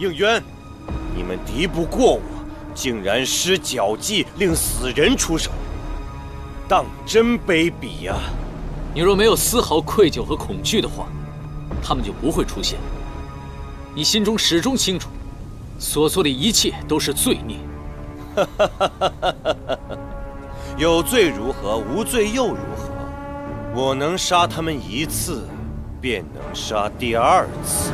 应渊，你们敌不过我，竟然施绞计，令死人出手，当真卑鄙呀！你若没有丝毫愧疚和恐惧的话，他们就不会出现。你心中始终清楚，所做的一切都是罪孽。有罪如何？无罪又如何？我能杀他们一次，便能杀第二次。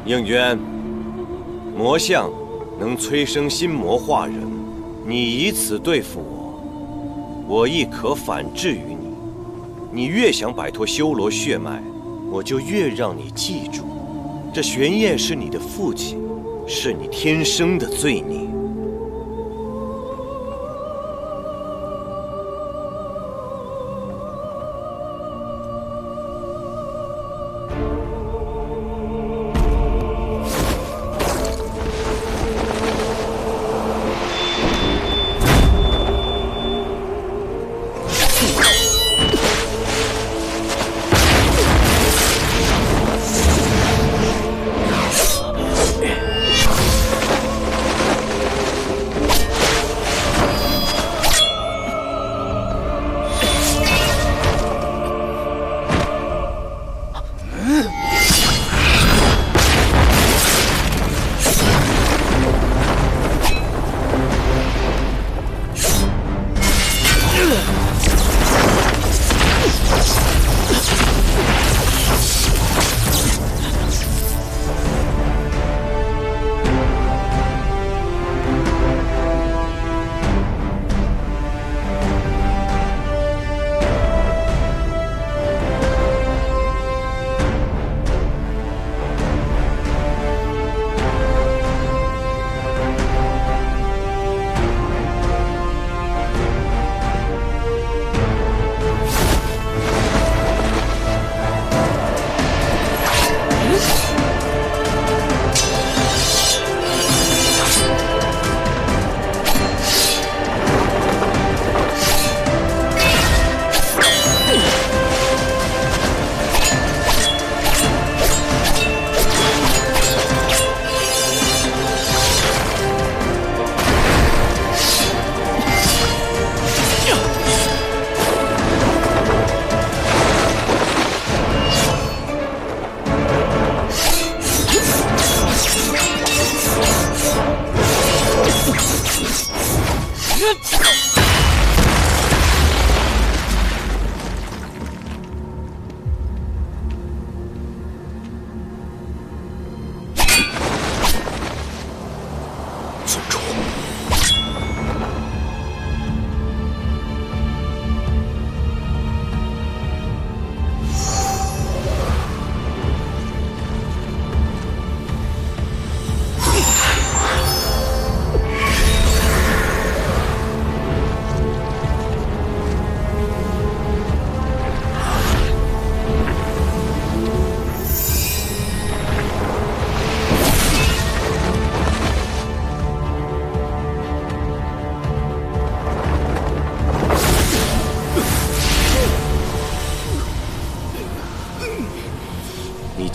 应渊，魔相能催生新魔化人，你以此对付我，我亦可反制于你。你越想摆脱修罗血脉，我就越让你记住，这玄烨是你的父亲，是你天生的罪孽。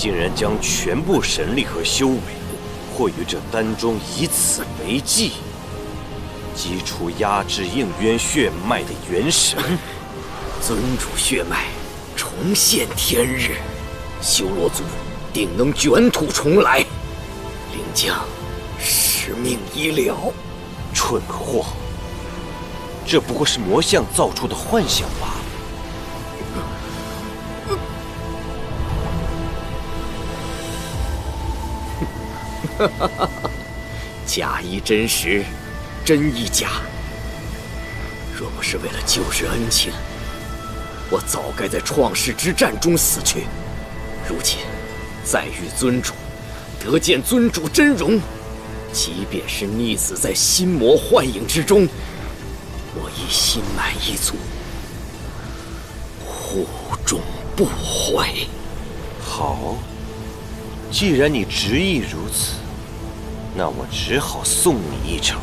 竟然将全部神力和修为汇于这丹中，以此为祭，击出压制应渊血脉的元神。尊主血脉重现天日，修罗族定能卷土重来。灵将，使命已了。蠢货！这不过是魔像造出的幻想罢了。假亦真实，真亦假。若不是为了旧日恩情，我早该在创世之战中死去。如今再遇尊主，得见尊主真容，即便是溺死在心魔幻影之中，我亦心满意足，护中不悔。好，既然你执意如此，那我只好送你一程。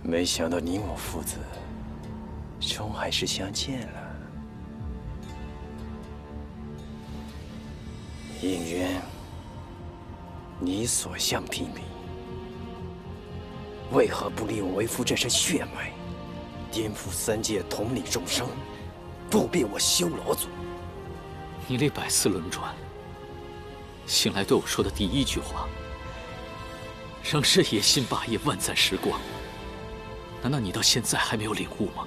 没想到你我父子终还是相见了。应渊，你所向披靡，为何不利我为父这身血脉，颠覆三界同理众生，渡遍我修罗族？你历百次轮转，醒来对我说的第一句话，让日野心霸业，万载时光。难道你到现在还没有领悟吗？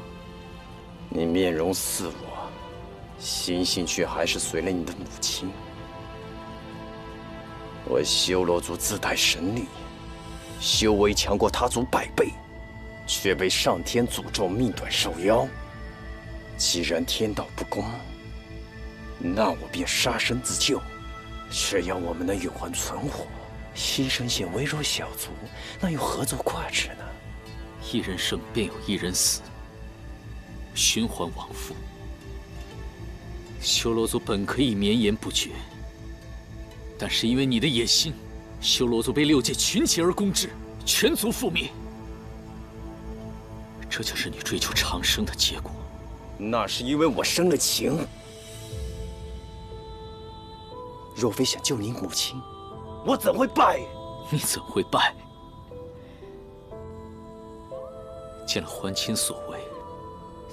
你面容似我，心性却还是随了你的母亲。我修罗族自带神力，修为强过他族100倍，却被上天诅咒命短受妖。既然天道不公，那我便杀身自救。只要我们能永恒存活，牺牲些微弱小族，那又何足挂齿呢？一人生便有一人死，循环往复。修罗族本可以绵延不绝，但是因为你的野心，修罗族被6界群起而攻之，全族覆灭。这就是你追求长生的结果。那是因为我生了情。若非想救你母亲，我怎会败？你怎会败？见了还亲所为，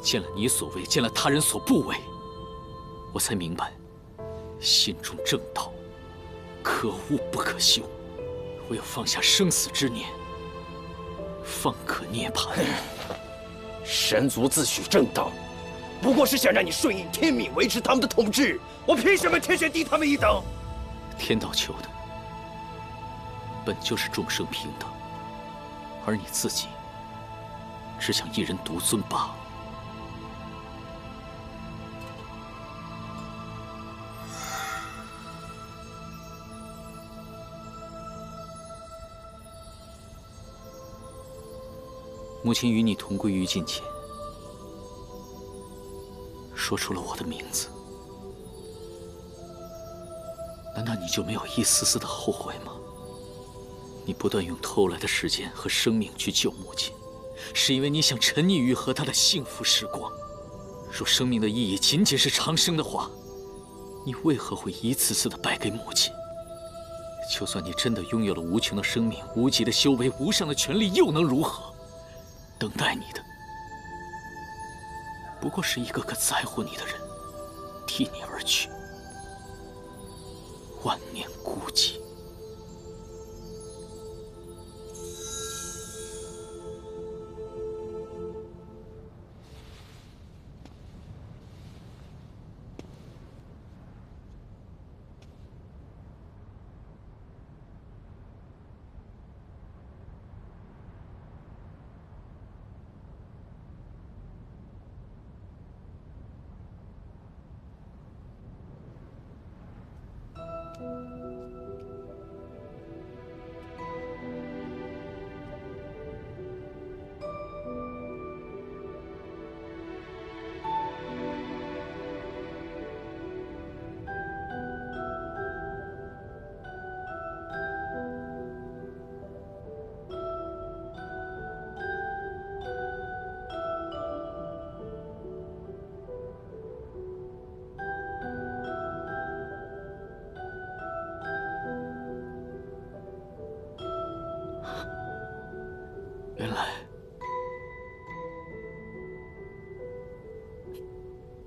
见了你所为，见了他人所不为，我才明白，心中正道，可恶不可修。唯有放下生死之念，方可涅槃。神族自诩正道，不过是想让你顺应天命，维持他们的统治。我凭什么天选低他们一等？天道求的本就是众生平等，而你自己只想一人独尊罢了。母亲与你同归于尽前，说出了我的名字。难道你就没有一丝丝的后悔吗？你不断用偷来的时间和生命去救母亲，是因为你想沉溺于和她的幸福时光。若生命的意义仅仅是长生的话，你为何会一次次的败给母亲？就算你真的拥有了无穷的生命、无极的修为、无上的权力，又能如何？等待你的，不过是一个个在乎你的人替你而去，万念孤寂。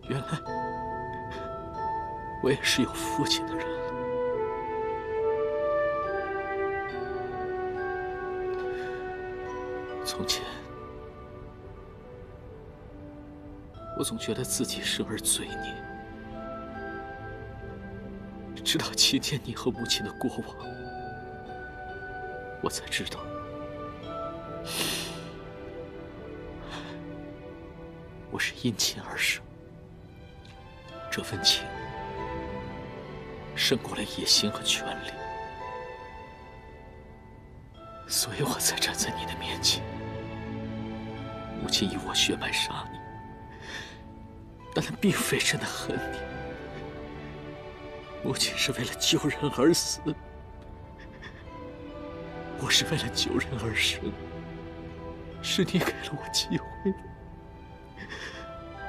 原来我也是有父亲的人了。从前，我总觉得自己生而罪孽，直到亲见你和母亲的过往，我才知道，我是因亲而生。这份情胜过了野心和权力，所以我才站在你的面前。母亲以我血脉杀你，但她并非真的恨你。母亲是为了救人而死，我是为了救人而生。是你给了我机会，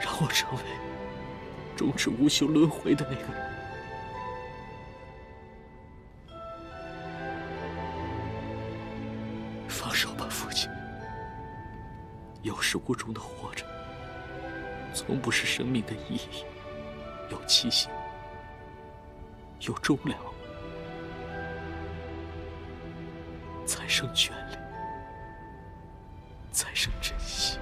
让我成为终止无休轮回的那个人。放手吧，父亲。有始无终的活着，从不是生命的意义。有期限，有终了，才生眷恋，才生珍惜。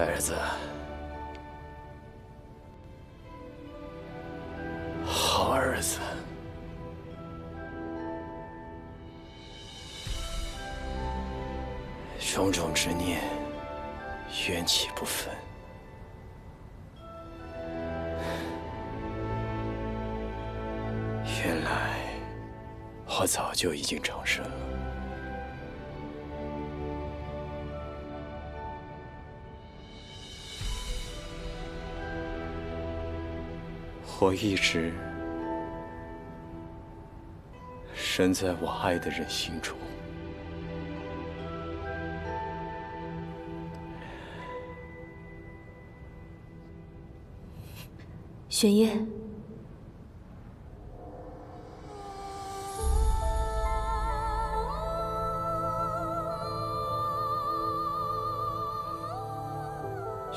儿子，好儿子，种种执念，缘起不分。原来我早就已经长生了。我一直生在我爱的人心中。玄烨，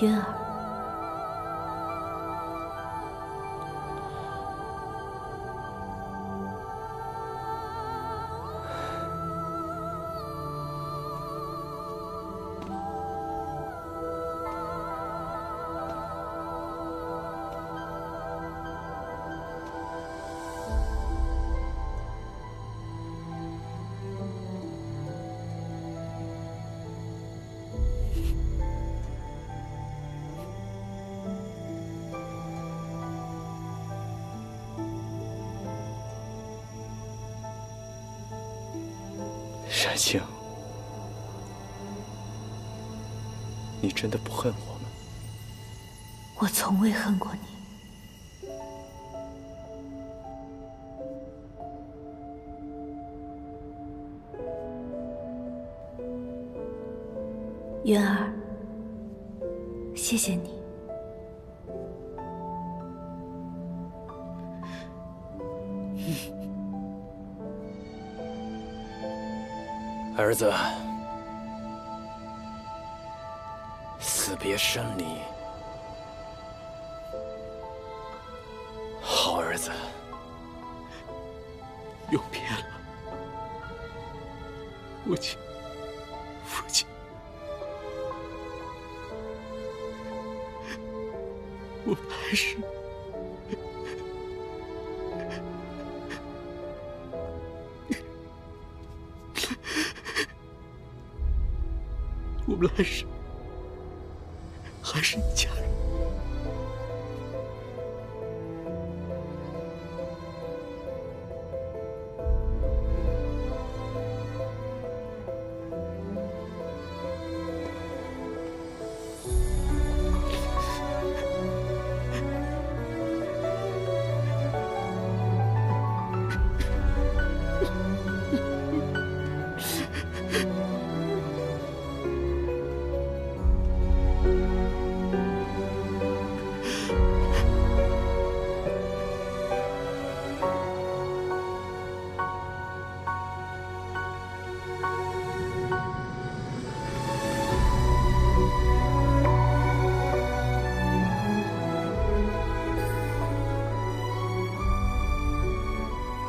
渊儿。山星，你真的不恨我吗？我从未恨过你。渊儿，谢谢你。儿子，死别生离，好儿子。永别了，父亲，父亲。我来时，我们来时还是一家人。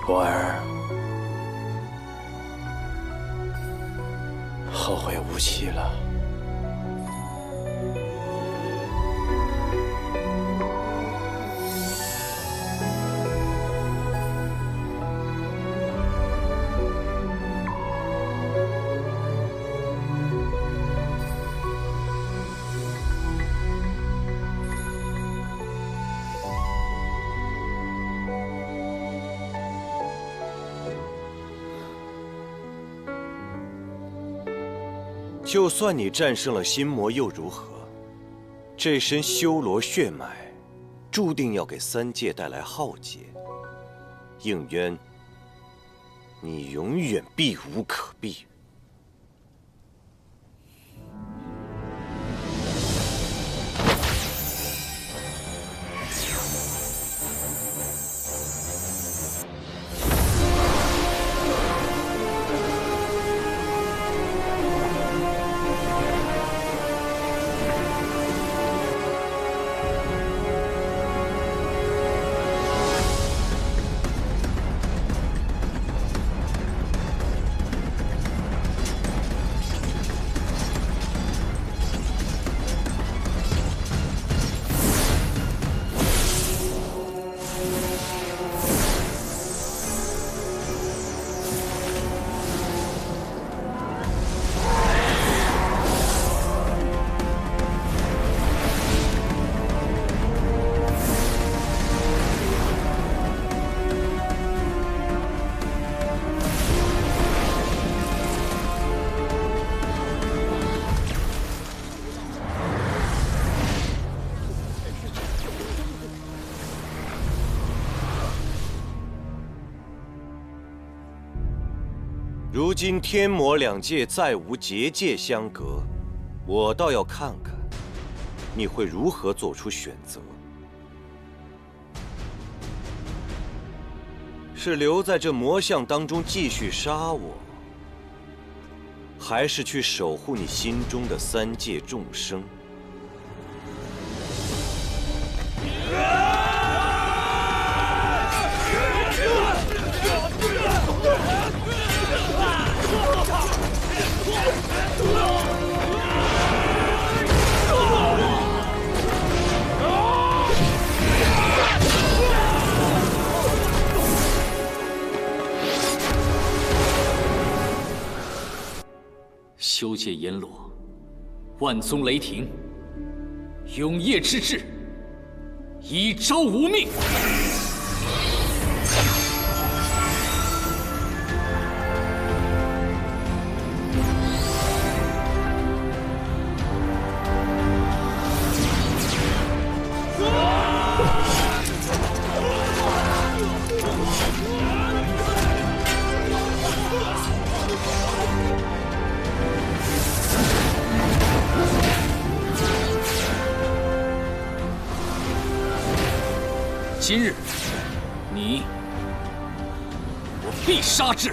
我儿，后会无期了。就算你战胜了心魔又如何？这身修罗血脉，注定要给三界带来浩劫。应渊，你永远避无可避。如今天魔两界再无结界相隔，我倒要看看你会如何做出选择：是留在这魔像当中继续杀我，还是去守护你心中的三界众生？修界阎罗，万宗雷霆，永夜之至，以招无命。今日，你我必杀之。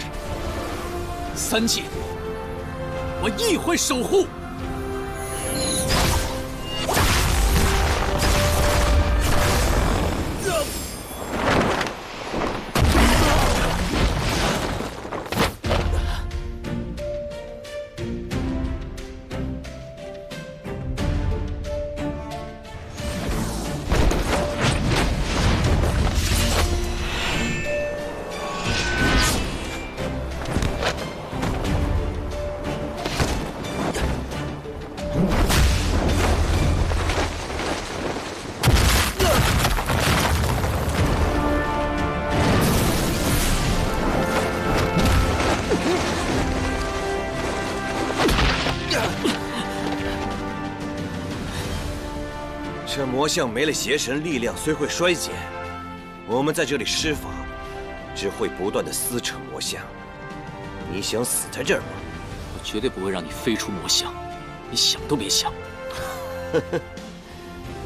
三界，我亦会守护。这魔像没了邪神，力量虽会衰减，我们在这里施法，只会不断的撕扯魔像。你想死在这儿吗？我绝对不会让你飞出魔像，你想都别想。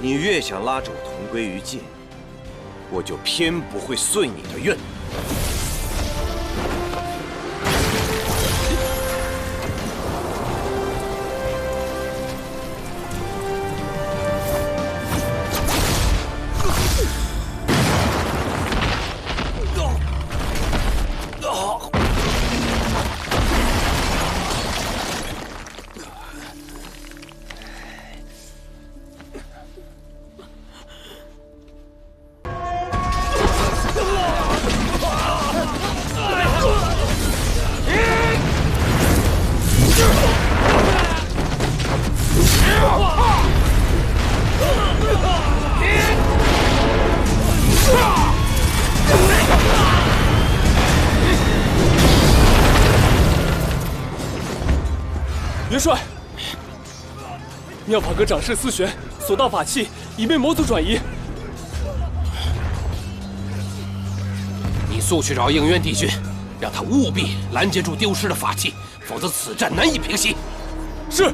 你越想拉着我同归于尽，我就偏不会遂你的愿。元帅，妙法阁掌事思璇所到法器已被魔族转移。你速去找应渊帝君，让他务必拦截住丢失的法器，否则此战难以平息。是。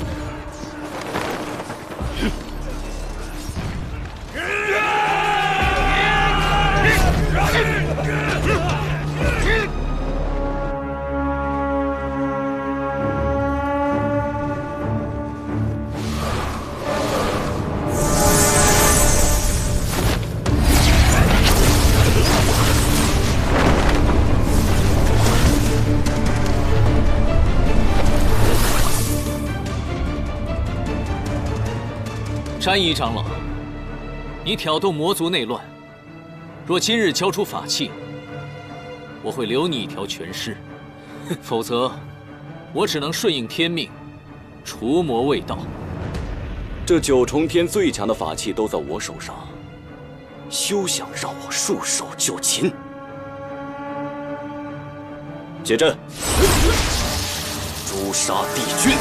山一长老，你挑动魔族内乱，若今日交出法器，我会留你一条全尸；否则，我只能顺应天命，除魔卫道。这9重天最强的法器都在我手上，休想让我束手就擒！解阵，诛杀帝君！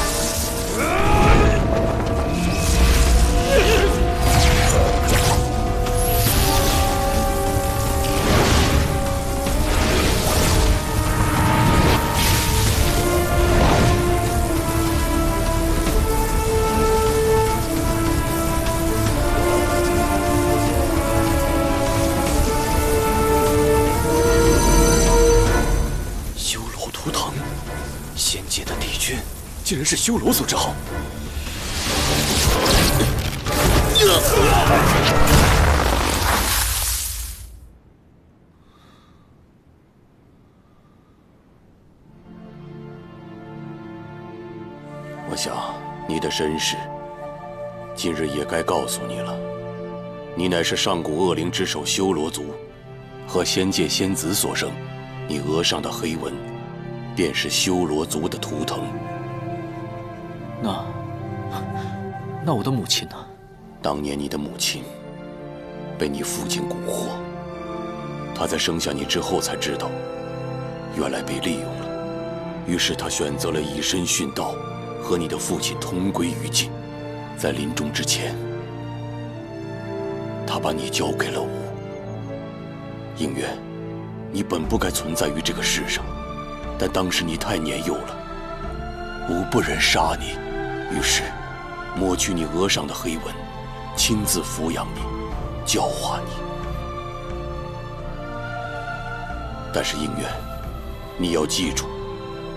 修罗图腾，仙界的帝君竟然是修罗所召。我想你的身世，今日也该告诉你了。你乃是上古恶灵之首修罗族，和仙界仙子所生。你额上的黑纹，便是修罗族的图腾。那我的母亲呢？当年你的母亲被你父亲蛊惑，她在生下你之后才知道，原来被利用了。于是她选择了以身殉道，和你的父亲同归于尽。在临终之前，她把你交给了我。应渊，你本不该存在于这个世上，但当时你太年幼了，吾不忍杀你，于是抹去你额上的黑纹，亲自抚养你，教化你。但是应元，你要记住，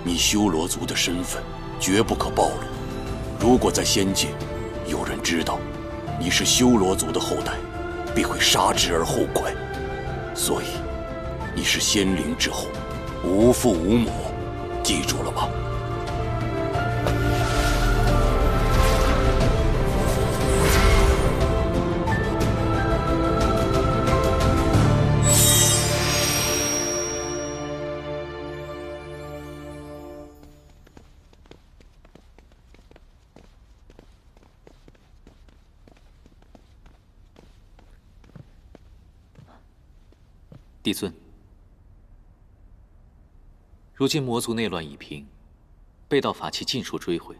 你修罗族的身份绝不可暴露。如果在仙界有人知道你是修罗族的后代，必会杀之而后快。所以，你是仙灵之后，无父无母，记住了吗？帝尊，如今魔族内乱已平，被盗法器尽数追回，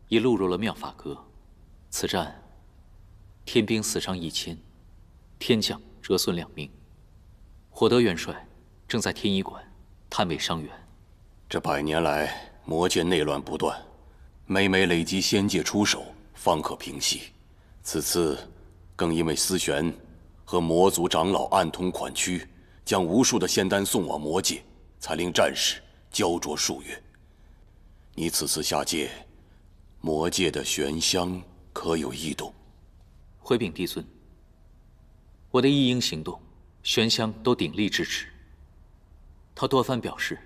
已录入了妙法阁。此战，天兵死伤1000，天将折损2名。火德元帅正在天医馆探尾伤员。这100年来，魔界内乱不断，每每累积仙界出手，方可平息。此次更因为思玄和魔族长老暗通款曲，将无数的仙丹送往魔界，才令战事焦灼数月。你此次下界，魔界的玄香可有异动？回禀帝尊，我的一应行动，玄香都鼎力支持。他多番表示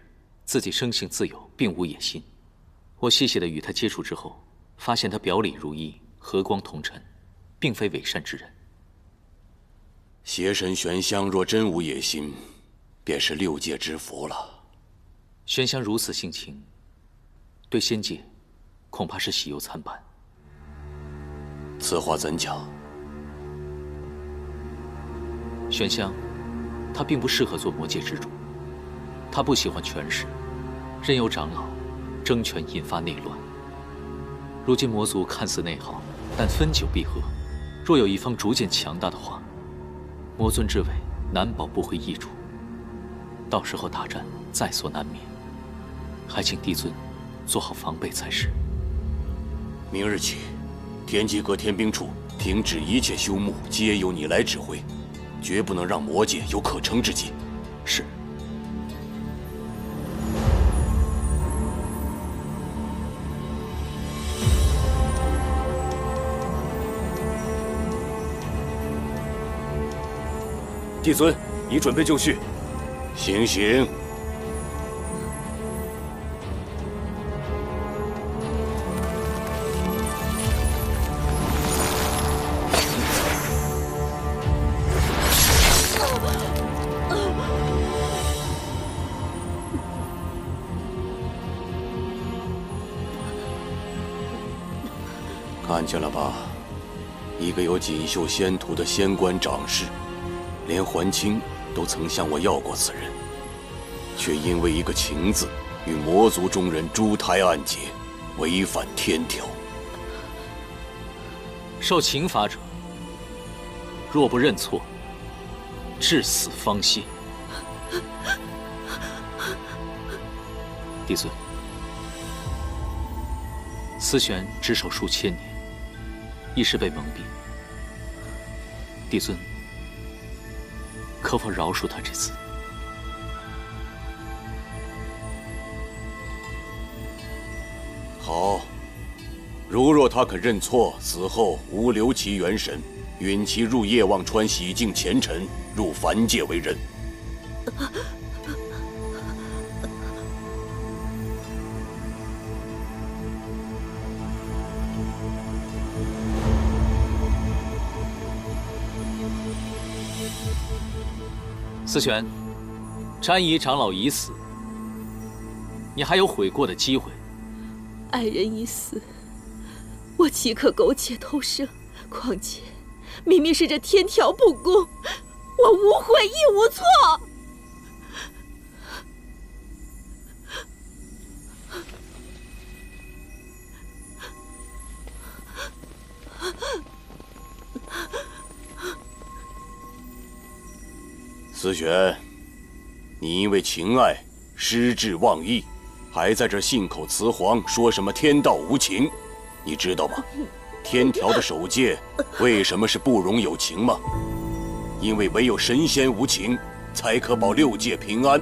自己生性自由，并无野心。我细细的与他接触之后，发现他表里如一，和光同尘，并非伪善之人。邪神玄香若真无野心，便是6界之福了。玄香如此性情，对仙界恐怕是喜忧参半。此话怎讲？玄香，他并不适合做魔界之主，他不喜欢权势，任由长老争权引发内乱。如今魔族看似内耗，但分久必合。若有一方逐渐强大的话，魔尊之位难保不会易主，到时候大战在所难免，还请帝尊做好防备才是。明日起，天机阁天兵处停止一切修牧，皆由你来指挥，绝不能让魔界有可乘之机。是。帝尊，已准备就绪。行行。看见了吧，一个有锦绣仙途的仙官长士。连桓清都曾向我要过此人，却因为一个情字，与魔族中人珠胎暗结，违反天条。受刑罚者，若不认错，至死方歇。帝尊，思玄执手数千年，一时被蒙蔽。帝尊，可否饶恕他这次？好，如若他肯认错，死后无留其元神，允其入夜望川洗净前尘，入凡界为人。思玄，詹姨长老已死，你还有悔过的机会。爱人已死，我岂可苟且偷生？况且，明明是这天条不公，我无悔亦无错。思玄，你因为情爱失志忘义，还在这信口雌黄，说什么天道无情，你知道吗？天条的守戒为什么是不容有情吗？因为唯有神仙无情，才可保六界平安。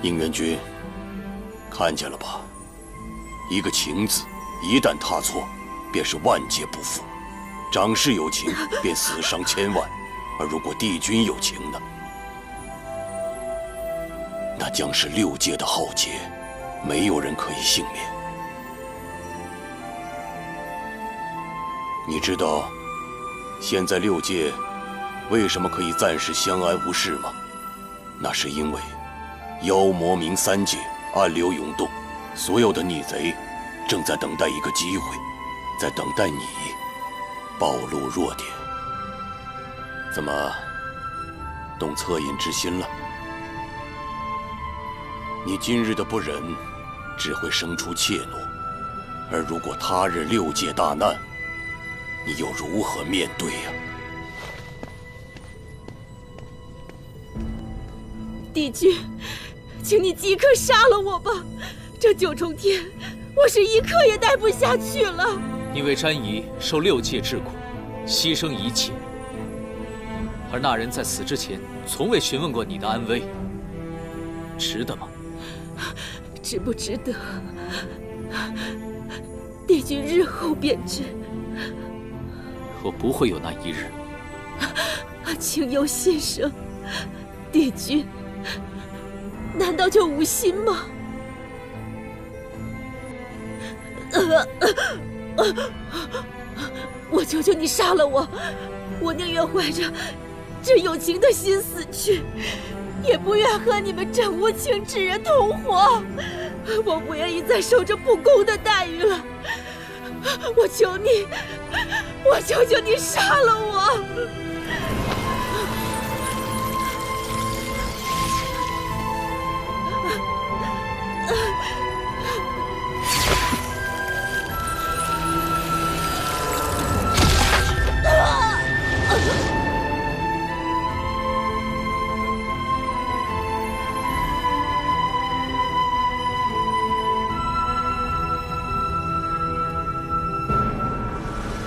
应元君，看见了吧？一个情字，一旦踏错，便是万劫不复。长氏有情，便死伤千万；而如果帝君有情呢？那将是六界的浩劫，没有人可以幸免。你知道，现在六界为什么可以暂时相安无事吗？那是因为妖魔冥三界暗流涌动，所有的逆贼正在等待一个机会，在等待你暴露弱点。怎么，动恻隐之心了？你今日的不忍，只会生出怯懦，而如果他日六界大难，你又如何面对呀？帝君，请你即刻杀了我吧！这9重天，我是一刻也待不下去了。你为詹姨受六界之苦，牺牲一切，而那人在死之前从未询问过你的安危，值得吗？值不值得，帝君日后便知。我不会有那一日。请由心生，帝君，难道就无心吗？我求求你杀了我，我宁愿怀着这有情的心死去，也不愿和你们这无情之人同活。我不愿意再受这不公的待遇了。我求你，我求求你杀了我！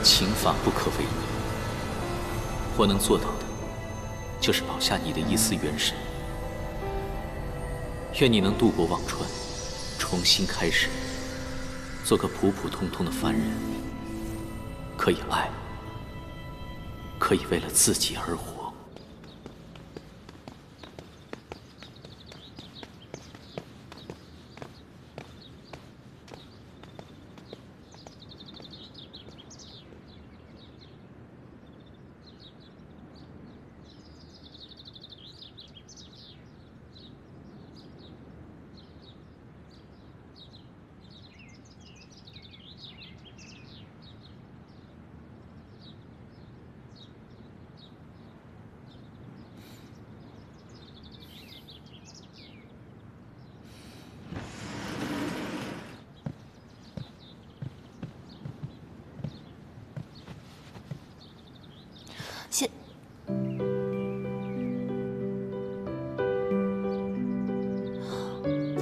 情法不可违逆，我能做到的，就是保下你的一丝元神。愿你能渡过忘川，重新开始，做个普普通通的凡人，可以爱，可以为了自己而活。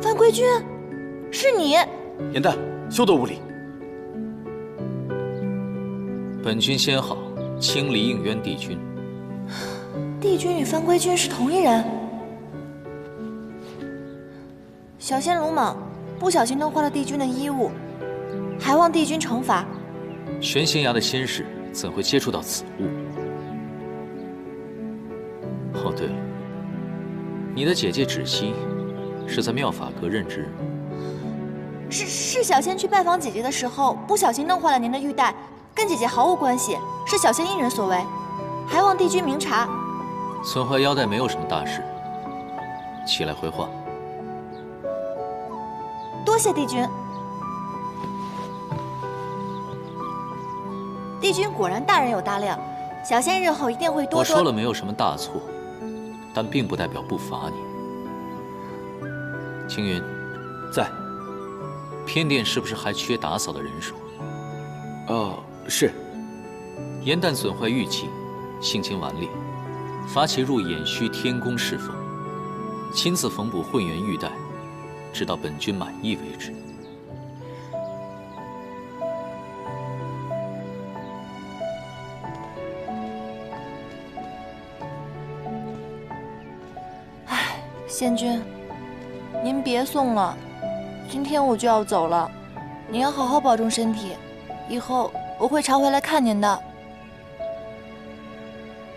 范归君，是你！颜淡，休得无礼！本君先好，清离应渊帝君。帝君与范归君是同一人。小仙鲁莽，不小心弄坏了帝君的衣物，还望帝君惩罚。玄仙崖的仙士怎会接触到此物？哦，对了，你的姐姐芷溪是在妙法阁任职。是小仙去拜访姐姐的时候，不小心弄坏了您的玉带，跟姐姐毫无关系，是小仙因人所为，还望帝君明察。损坏腰带没有什么大事，起来回话。多谢帝君。帝君果然大人有大量，小仙日后一定会多多。我说了没有什么大错，但并不代表不罚你。青云，在。偏殿是不是还缺打扫的人手？是。颜淡损坏玉器，性情顽劣，罚其入偃虚天宫侍奉，亲自缝补混元玉带，直到本君满意为止。仙君，您别送了，今天我就要走了，您要好好保重身体，以后我会常回来看您的。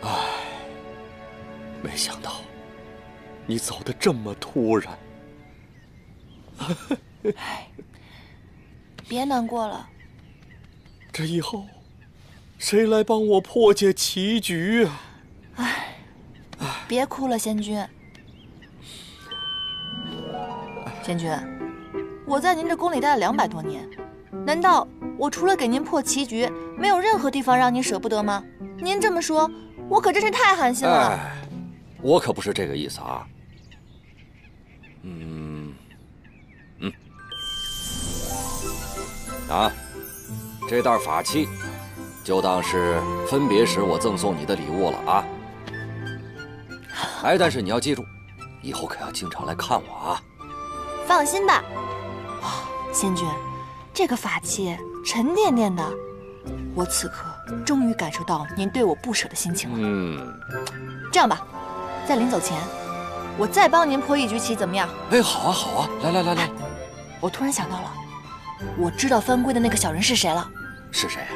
唉，没想到你走得这么突然。别难过了，这以后谁来帮我破解棋局啊？别哭了，仙君。仙君，我在您这宫里待了200多年，难道我除了给您破棋局，没有任何地方让您舍不得吗？您这么说，我可真是太寒心了。我可不是这个意思啊。这袋法器，就当是分别时我赠送你的礼物了啊。哎，但是你要记住，以后可要经常来看我啊。放心吧。仙君，这个法器沉甸甸的，我此刻终于感受到您对我不舍的心情了。这样吧，在临走前，我再帮您破一局棋，怎么样？哎，好啊，好啊，来。我突然想到了，我知道翻规的那个小人是谁了。是谁啊？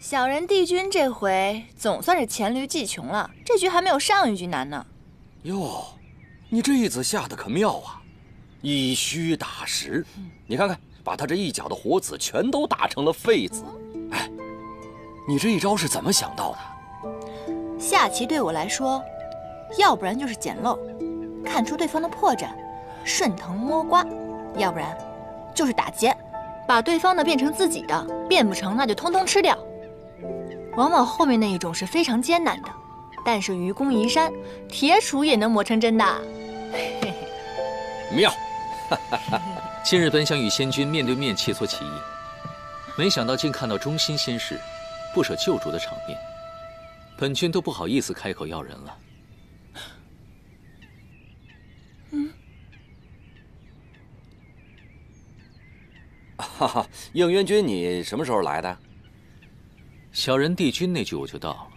小人帝君这回总算是黔驴技穷了，这局还没有上一局难呢。哟，你这一子下的可妙啊，以虚打实。你看看，把他这一脚的活子全都打成了废子。哎，你这一招是怎么想到的？下棋对我来说，要不然就是捡漏，看出对方的破绽，顺藤摸瓜；要不然就是打劫，把对方的变成自己的，变不成那就通通吃掉。往往后面那一种是非常艰难的，但是愚公移山，铁杵也能磨成针的。妙！今日本想与仙君面对面切磋棋艺，没想到竟看到忠心仙士不舍救主的场面，本君都不好意思开口要人了。哈哈，应元君，你什么时候来的？小人帝君那局我就到了。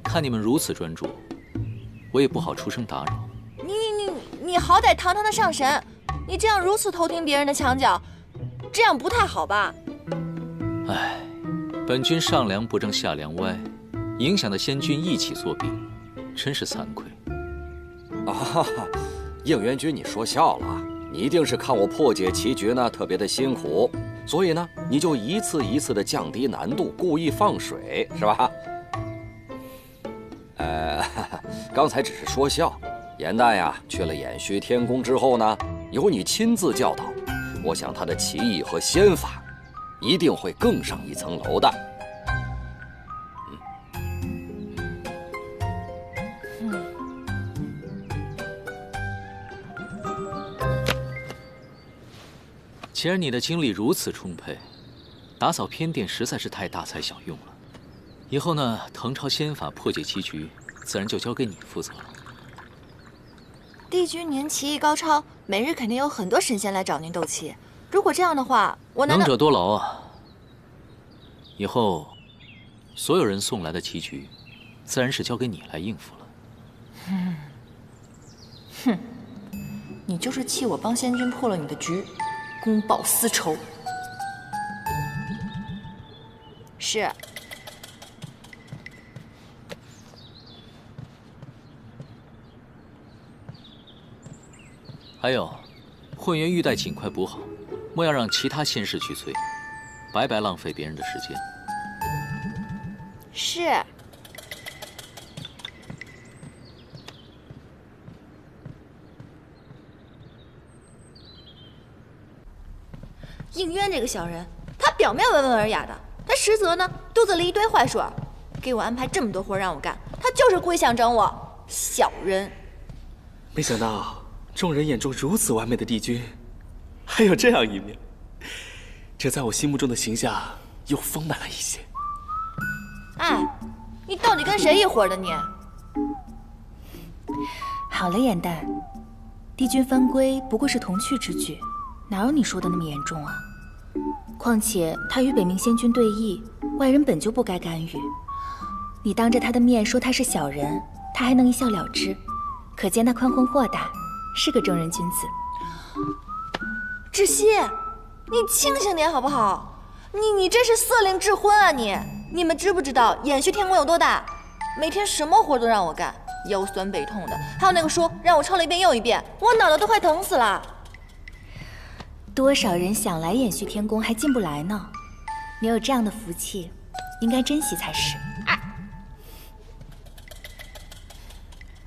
看你们如此专注，我也不好出声打扰。你好歹堂堂的上神，你这样如此偷听别人的墙角，这样不太好吧？唉，本君上梁不正下梁歪，影响的仙君一起作弊，真是惭愧。啊，应元君，你说笑了，你一定是看我破解棋局呢特别的辛苦，所以呢，你就一次一次的降低难度，故意放水，是吧？刚才只是说笑。颜淡呀，去了偃虚天宫之后呢，由你亲自教导，我想他的棋艺和仙法一定会更上一层楼的。既然你的精力如此充沛，打扫偏殿实在是太大材小用了。以后呢，誊抄仙法破解棋局，自然就交给你负责了。帝君您棋艺高超，每日肯定有很多神仙来找您斗气。如果这样的话，我难道……能者多劳啊！以后，所有人送来的棋局，自然是交给你来应付了。哼，你就是气我帮仙君破了你的局，公报私仇。是。还有，混元玉带尽快补好，莫要让其他仙士去催，白白浪费别人的时间。是。应渊这个小人，表面温文尔雅的，他实则呢肚子里一堆坏水，给我安排这么多活让我干，他就是故意想整我，小人。没想到众人眼中如此完美的帝君，还有这样一面，这在我心目中的形象又丰满了一些。哎，你到底跟谁一伙的你？好了，颜淡，帝君犯规不过是童趣之举，哪有你说的那么严重啊？况且他与北冥仙君对弈，外人本就不该干预。你当着他的面说他是小人，他还能一笑了之，可见他宽宏豁达，是个正人君子。窒息，你清醒点好不好？你这是色令智昏啊你！你们知不知道延续天宫有多大？每天什么活都让我干，腰酸背痛的。还有那个书让我抄了一遍又一遍，我脑袋都快疼死了。多少人想来延续天宫还进不来呢？你有这样的福气，应该珍惜才是。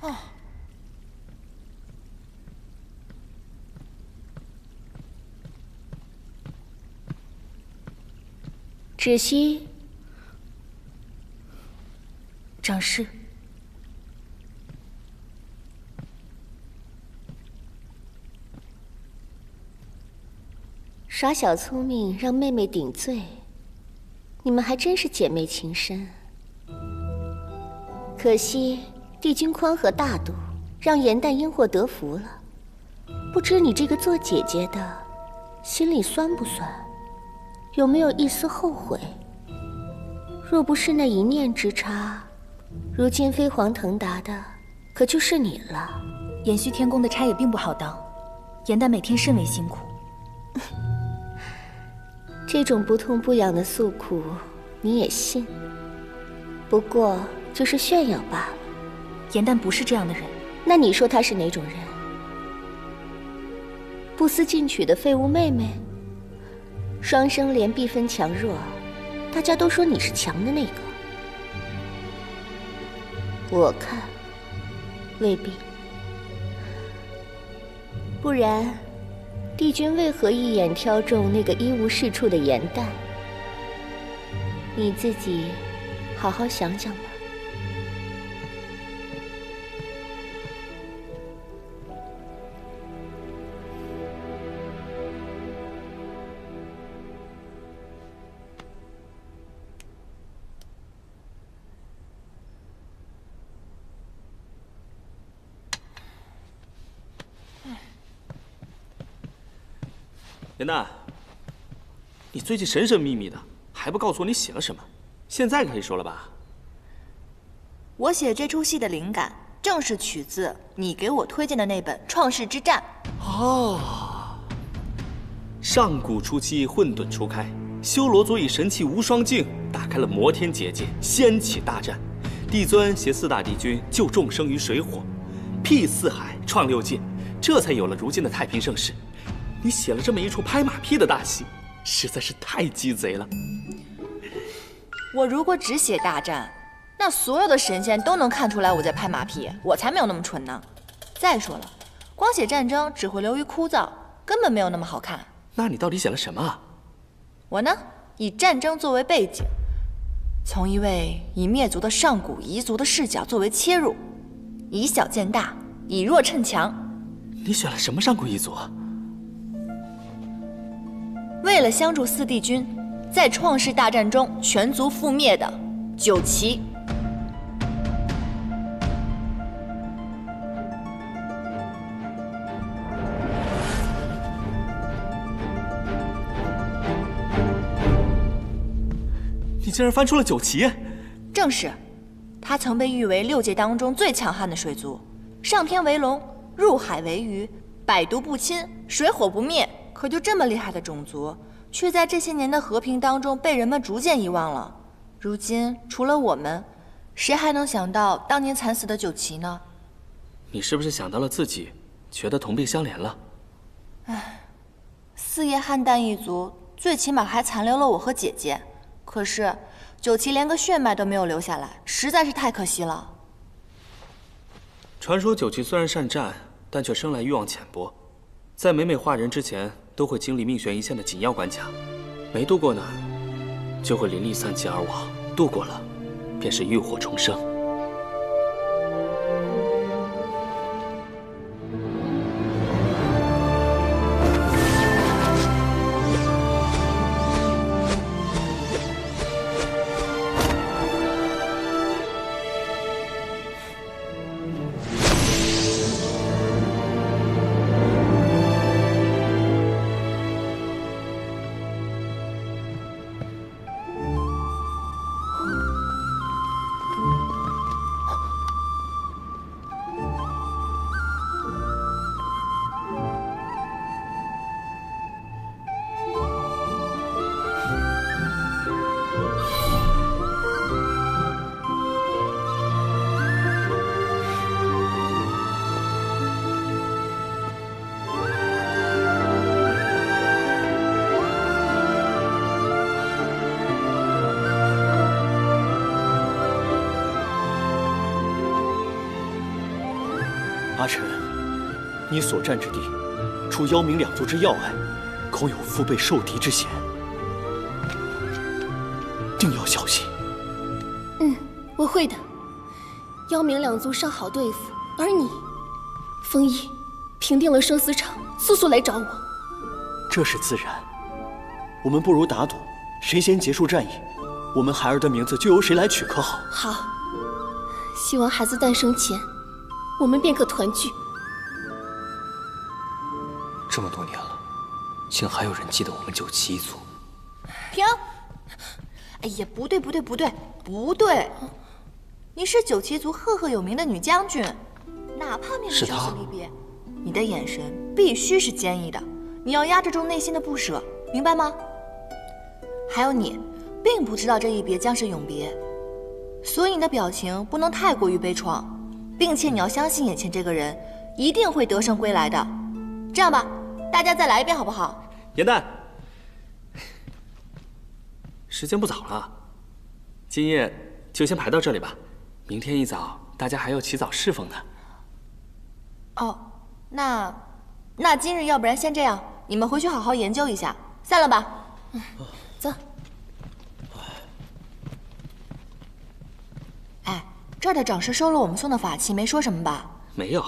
哦。芷溪，长侍。耍小聪明让妹妹顶罪，你们还真是姐妹情深。可惜帝君宽和大度，让颜淡因祸得福了。不知你这个做姐姐的，心里酸不酸？有没有一丝后悔？若不是那一念之差，如今飞黄腾达的可就是你了。延续天宫的差也并不好当，颜淡每天甚为辛苦。这种不痛不痒的诉苦，你也信？不过就是炫耀罢了。颜淡不是这样的人。那你说她是哪种人？不思进取的废物妹妹？双生莲必分强弱，大家都说你是强的那个。我看未必。不然帝君为何一眼挑中那个一无是处的颜淡？你自己好好想想吧。颜淡，你最近神神秘秘的，还不告诉我你写了什么？现在可以说了吧？我写这出戏的灵感，正是取自你给我推荐的那本《创世之战》。哦，上古初期，混沌初开，修罗族以神器无双镜打开了摩天结界，掀起大战。帝尊携4大帝君救众生于水火，辟四海，创6界，这才有了如今的太平盛世。你写了这么一出拍马屁的大戏，实在是太鸡贼了。我如果只写大战，那所有的神仙都能看出来我在拍马屁，我才没有那么蠢呢。再说了，光写战争只会流于枯燥，根本没有那么好看。那你到底写了什么啊？我呢，以战争作为背景，从一位已灭族的上古彝族的视角作为切入，以小见大，以弱趁强。你选了什么上古彝族啊？为了相助4帝君，在创世大战中全族覆灭的九岐。你竟然翻出了九岐？正是，他曾被誉为6界当中最强悍的水族，上天为龙，入海为鱼，百毒不侵，水火不灭。可就这么厉害的种族，却在这些年的和平当中被人们逐渐遗忘了。如今除了我们，谁还能想到当年惨死的九岐呢？你是不是想到了自己，觉得同病相怜了？唉，4叶汉淡一族最起码还残留了我和姐姐，可是九岐连个血脉都没有留下来，实在是太可惜了。传说九岐虽然善战，但却生来欲望浅薄，在每化人之前，都会经历命悬一线的紧要关卡，没度过呢，就会灵力散尽而亡，度过了，便是浴火重生。阿晨，你所占之地，除妖冥两族之要害，恐有腹背受敌之嫌，定要小心。我会的。妖冥两族尚好对付，而你，风翼，平定了生死场，速速来找我。这是自然。我们不如打赌，谁先结束战役，我们孩儿的名字就由谁来取，可好？好。希望孩子诞生前，我们便可团聚。这么多年了，竟还有人记得我们九旗一族。停！哎呀，不对，你是九旗族赫赫有名的女将军，哪怕面对生死离别，你的眼神必须是坚毅的，你要压制住内心的不舍，明白吗？还有你，并不知道这一别将是永别，所以你的表情不能太过于悲怆，并且你要相信眼前这个人一定会得胜归来的。这样吧，大家再来一遍好不好？严旦，时间不早了，今夜就先排到这里吧。明天一早大家还要起早侍奉呢。哦，那今日要不然先这样，你们回去好好研究一下，散了吧。走。哎，这儿的长师收了我们送的法器，没说什么吧？没有，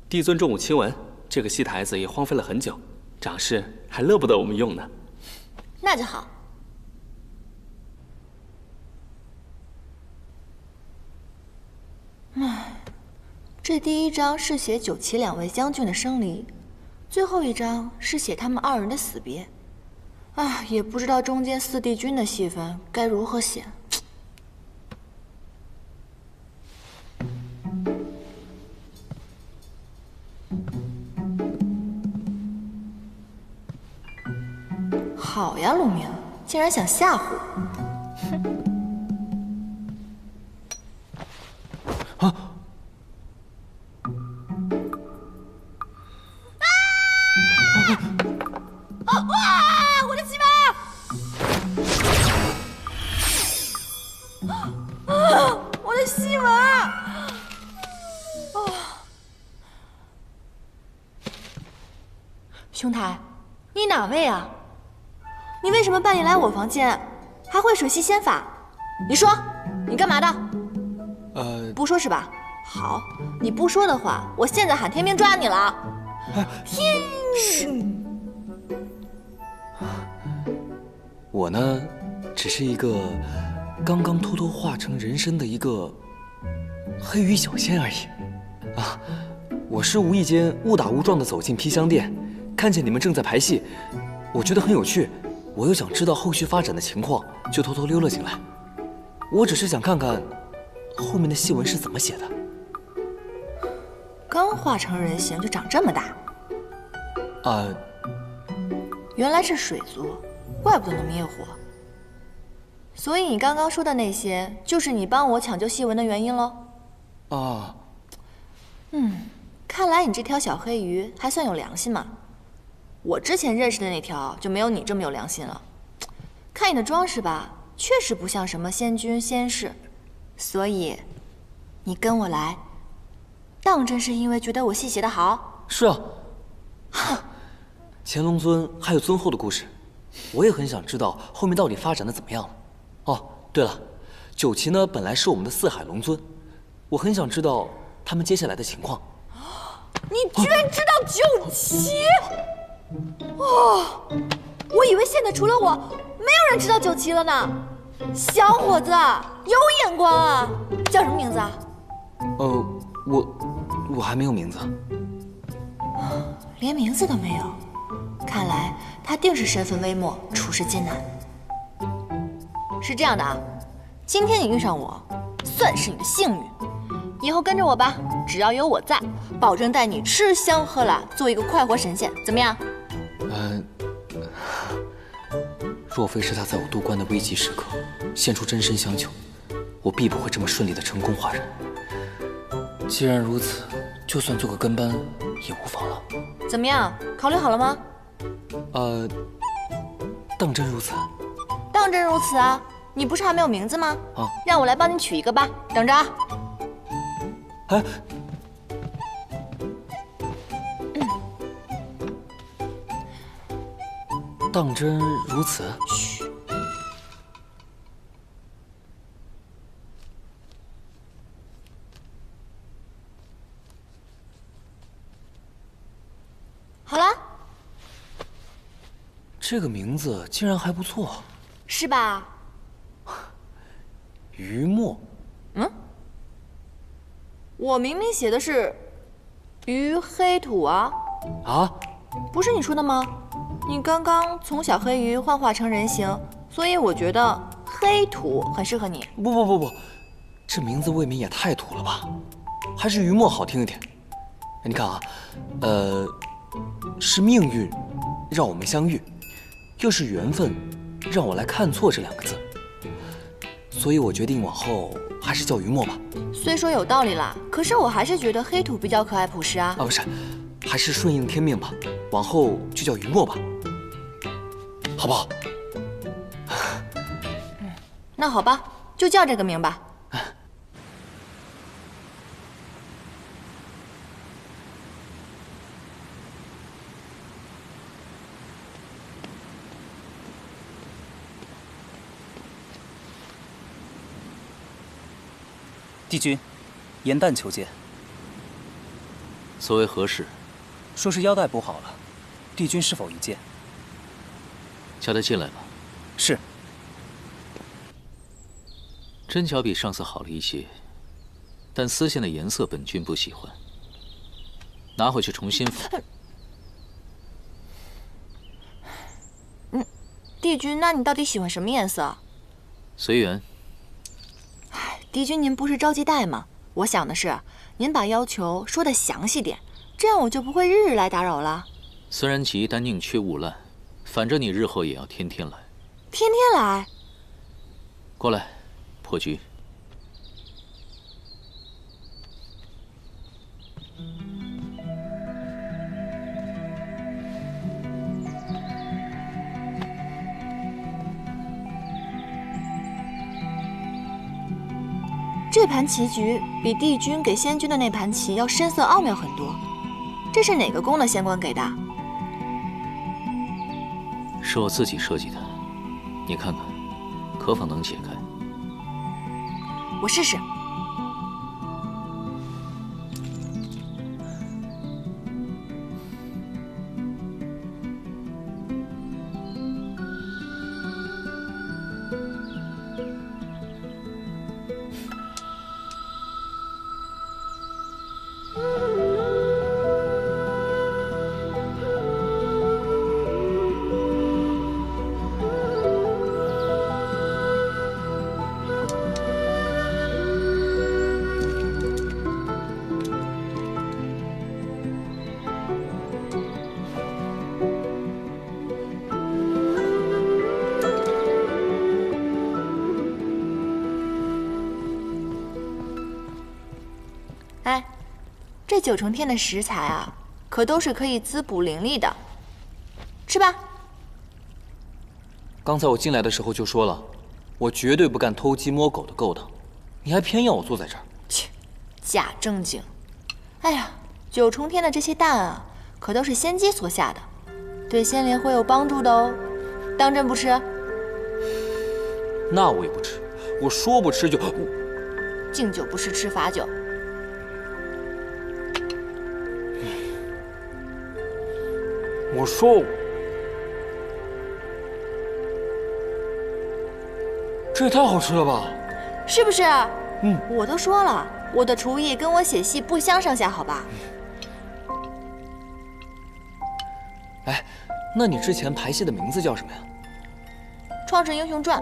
帝尊重武亲闻，这个戏台子也荒废了很久，长师还乐不得我们用呢。那就好。唉，这第一章是写九旗两位将军的生离，最后一章是写他们二人的死别。唉，也不知道中间四帝君的戏份该如何写。好呀，陆明，竟然想吓唬我！哼！哇！我的戏码！我的戏码！兄台，你哪位啊？你为什么半夜来我房间，还会水系仙法？你说，你干嘛的？不说是吧？好，你不说的话，我现在喊天兵抓你了。天！我呢，只是一个刚刚偷偷化成人身的一个黑羽小仙而已。啊，我是无意间误打误撞的走进披香殿，看见你们正在排戏，我觉得很有趣。我又想知道后续发展的情况，就偷偷溜了进来。我只是想看看后面的戏文是怎么写的。刚化成人形就长这么大？原来是水族，怪不得能灭火。所以你刚刚说的那些，就是你帮我抢救戏文的原因喽？看来你这条小黑鱼还算有良心嘛。我之前认识的那条就没有你这么有良心了。看你的装饰吧，确实不像什么仙君仙士，所以你跟我来，当真是因为觉得我戏写得好？是啊。乾隆尊还有尊后的故事，我也很想知道后面到底发展的怎么样了。对了，九旗呢本来是我们的四海龙尊，我很想知道他们接下来的情况。你居然知道九旗？哦，我以为现在除了我，没有人知道九旗了呢。小伙子，有眼光啊！叫什么名字啊？我还没有名字。连名字都没有，看来他定是身份微末，处事艰难。是这样的啊，今天你遇上我，算是你的幸运。以后跟着我吧，只要有我在，保证带你吃香喝辣，做一个快活神仙，怎么样？若非是他在我渡关的危急时刻献出真身相救，我必不会这么顺利的成功化人。既然如此，就算做个跟班也无妨了。怎么样？考虑好了吗？当真如此？当真如此啊！你不是还没有名字吗？啊，让我来帮你取一个吧，等着啊。哎，当真如此？嘘。好了，这个名字竟然还不错，是吧？于墨。嗯，我明明写的是于黑土啊。啊？不是你说的吗？你刚刚从小黑鱼幻化成人形，所以我觉得黑土很适合你。不，这名字未免也太土了吧？还是于墨好听一点。你看啊，是命运让我们相遇，又是缘分让我来看错这两个字，所以我决定往后还是叫于墨吧。虽说有道理啦，可是我还是觉得黑土比较可爱朴实啊。不是，还是顺应天命吧，往后就叫于墨吧，好不好？那好吧，就叫这个名吧。帝君，严旦求见。所谓何事？说是腰带补好了，帝君是否一见？叫他进来吧。是。针脚比上次好了一些，但丝线的颜色本君不喜欢，拿回去重新缝。帝君，那你到底喜欢什么颜色？随缘。帝君，您不是着急带吗？我想的是，您把要求说得详细点，这样我就不会日日来打扰了。虽然急，但宁缺毋滥。反正你日后也要天天来。天天来？过来，破局。这盘棋局比帝君给仙君的那盘棋要深色奥妙很多，这是哪个宫的仙官给的？是我自己设计的，你看看，可否能解开？我试试。哎，这9重天的食材啊，可都是可以滋补灵力的，吃吧。刚才我进来的时候就说了，我绝对不干偷鸡摸狗的勾当，你还偏要我坐在这儿。切，假正经。哎呀，9重天的这些蛋啊，可都是仙姬所下的，对仙灵会有帮助的哦。当真不吃？那我也不吃，我说不吃就……敬酒不吃吃罚酒。我说，这也太好吃了吧！是不是？我都说了，我的厨艺跟我写戏不相上下，好吧？哎，那你之前排戏的名字叫什么呀？《创世英雄传》。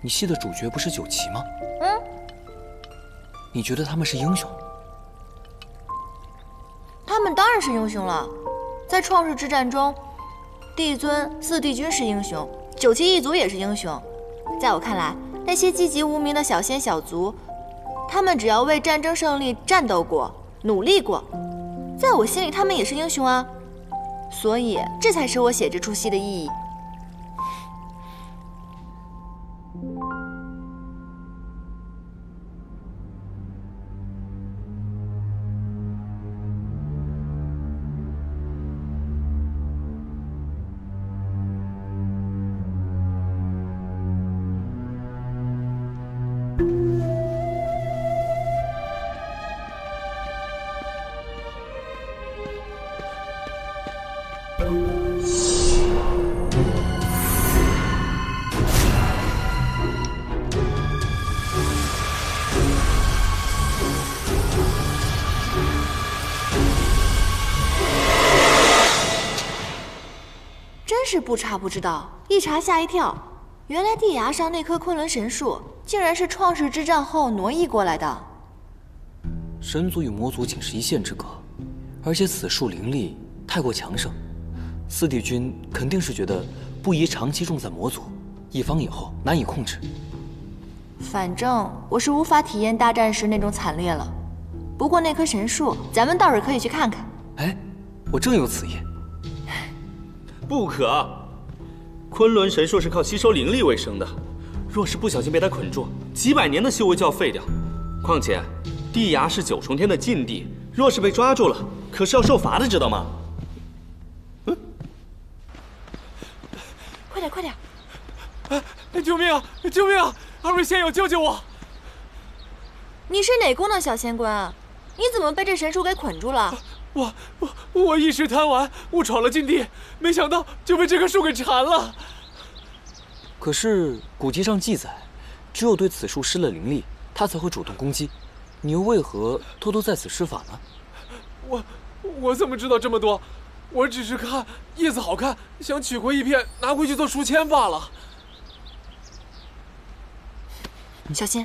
你戏的主角不是九旗吗？你觉得他们是英雄？他们当然是英雄了，在创世之战中，帝尊、四帝君是英雄，九旗一族也是英雄。在我看来，那些籍籍无名的小仙小族，他们只要为战争胜利战斗过、努力过，在我心里他们也是英雄啊。所以，这才是我写这出戏的意义。真是不查不知道，一查吓一跳。原来地崖上那棵昆仑神树，竟然是创世之战后挪移过来的。神族与魔族仅是一线之隔，而且此树灵力太过强盛，四帝君肯定是觉得不宜长期种在魔族，以防以后难以控制。反正我是无法体验大战时那种惨烈了。不过那棵神树，咱们倒是可以去看看。哎，我正有此意。不可！昆仑神树是靠吸收灵力为生的，若是不小心被它捆住，几百年的修为就要废掉。况且，地崖是9重天的禁地，若是被抓住了，可是要受罚的，知道吗？快点，快点！哎，救命啊！救命啊！二位仙友，救救我！你是哪宫的小仙官啊？你怎么被这神树给捆住了？我一时贪玩，误闯了禁地，没想到就被这棵树给缠了。可是古籍上记载，只有对此树施了灵力，它才会主动攻击。你又为何偷偷在此施法呢？我怎么知道这么多？我只是看叶子好看，想取回一片拿回去做书签罢了。小心，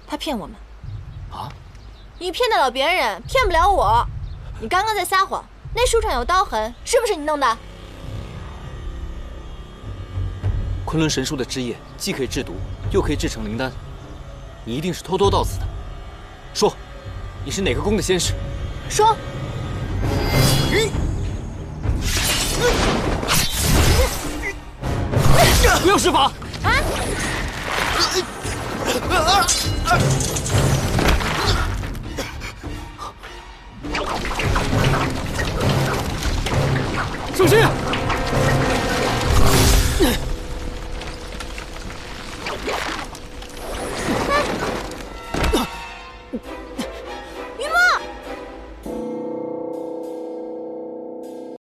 他骗我们。啊？你骗得了别人，骗不了我。你刚刚在撒谎，那树上有刀痕，是不是你弄的？昆仑神树的枝叶既可以制毒，又可以制成灵丹，你一定是偷偷到此的。说，你是哪个宫的仙使？说。不要施法！啊！小心！